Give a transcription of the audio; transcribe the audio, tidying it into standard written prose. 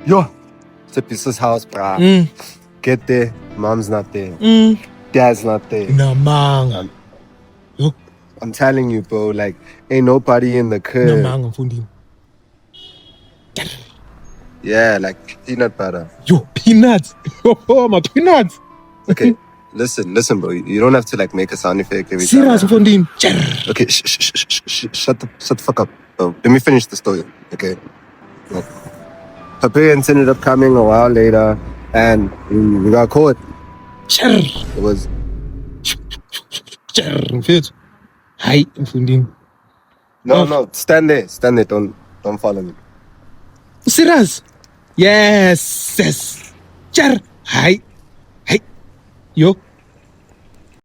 Yo, it's a business house, brah. Get there, mom's not there. Dad's not there. Namanga. Yo, I'm telling you, bro, like, ain't nobody in the crib. namanga mfundini. Yeah, like peanut butter. Yo, peanuts. Oh, my peanuts. Okay, listen, bro. You don't have to like make a sound effect every time. Serious mfundini. Okay, shut the fuck up. Bro. Let me finish the story, okay? Like, her parents ended up coming a while later, and we got caught. It was Mfethu. Hayi mfundini. no. Stand there. Don't follow me. Serious? Yes. Hayi. Yo.